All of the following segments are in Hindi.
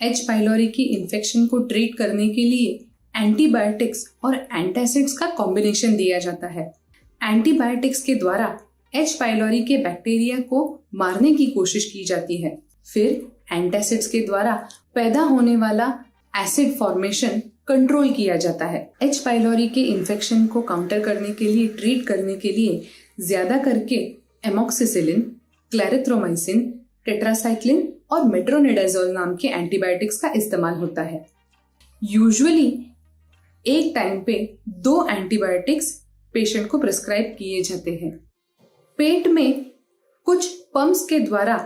एच पाइलोरी की इन्फेक्शन को ट्रीट करने के लिए एंटीबायोटिक्स और एंटासिड्स का कॉम्बिनेशन दिया जाता है। एंटीबायोटिक्स के द्वारा एच पाइलोरी के बैक्टीरिया को मारने की कोशिश की जाती है। फिर एंटासिड्स के द्वारा पैदा होने वाला एसिड फॉर्मेशन कंट्रोल किया जाता है। एच पाइलोरी के इन्फेक्शन को काउंटर करने के लिए, ट्रीट करने के लिए ज्यादा करके एमॉक्सिसिलिन, क्लेरिथ्रोमाइसिन, टेट्रासाइक्लिन और मेट्रोनिडाजोल नाम के एंटीबायोटिक्स का इस्तेमाल होता है। यूजुअली एक टाइम पे 2 एंटीबायोटिक्स पेशेंट को प्रिस्क्राइब किए जाते हैं। पेट में कुछ पंप्स के द्वारा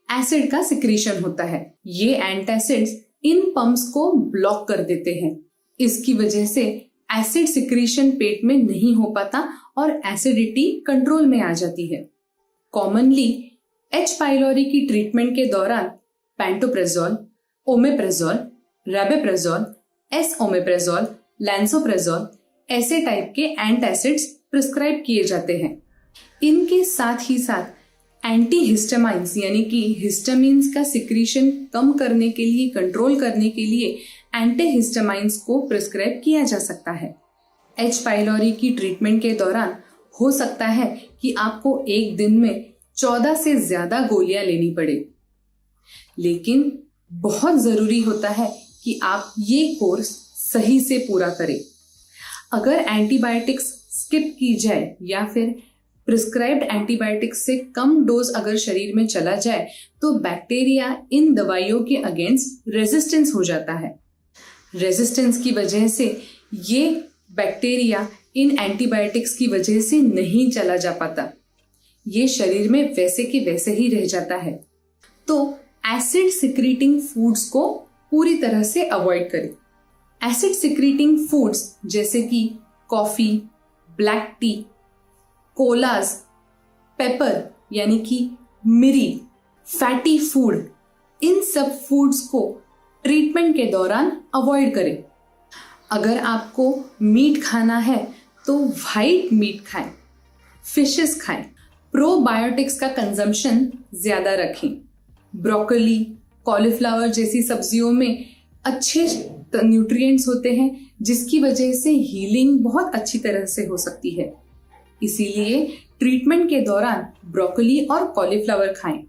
एसिड का सिक्रीशन होता है। ये एंटासिड्स इन पंप्स को ब्लॉक कर देते हैं। इसकी वजह से एसिड सिक्रीशन पेट में नहीं हो पाता और एसिडिटी कंट्रोल में आ जाती है। कॉमनली एच पाइलोरी की ट्रीटमेंट के दौरान पैंटोप्रेजोल, ओमेप्रेजोल, रैबेप्रेजोल, एस-ओमेप्रेजोल, लैंसोप्रेजोल ऐसे टाइप के एंटासिड्स प्रिस्क्राइब किए जाते हैं। इनके साथ ही साथ एंटीहिस्टामाइंस यानी कि हिस्टामिन्स का सिक्रीशन कम करने के लिए, कंट्रोल करने के लिए एंटीहिस्टामाइंस को प्रिस्क्राइब किया जा सकता है। एच पाइलोरी की ट्रीटमेंट के दौरान हो सकता है कि आपको एक दिन में 14 से ज्यादा गोलियां लेनी पड़े, लेकिन बहुत जरूरी होता है कि आप ये कोर्स सही से पूरा करें। अगर एंटीबायोटिक्स स्किप की जाए या फिर प्रिस्क्राइब्ड एंटीबायोटिक्स से कम डोज अगर शरीर में चला जाए तो बैक्टीरिया इन दवाइयों के अगेंस्ट रेजिस्टेंस हो जाता है। रेजिस्टेंस की वजह से ये बैक्टीरिया इन एंटीबायोटिक्स की वजह से नहीं चला जा पाता, ये शरीर में वैसे के वैसे ही रह जाता है। तो एसिड सिक्रीटिंग फूड्स को पूरी तरह से अवॉइड करें। एसिड सिक्रीटिंग फूड्स जैसे कि coffee, black T, collage, paper यानी कि मिरी, फैटी फूड, इन सब फूड्स को ट्रीटमेंट के दौरान अवॉइड करें। अगर आपको मीट खाना है तो व्हाइट मीट खाएं, फिशेस खाएं। प्रोबायोटिक्स का कंजम्पशन ज्यादा रखें। ब्रोकली, कॉलीफ्लावर जैसी सब्जियों में अच्छे न्यूट्रिएंट्स होते हैं जिसकी वजह से हीलिंग बहुत अच्छी तरह से हो सकती है। इसीलिए ट्रीटमेंट के दौरान ब्रोकली और कॉलीफ्लावर खाएं।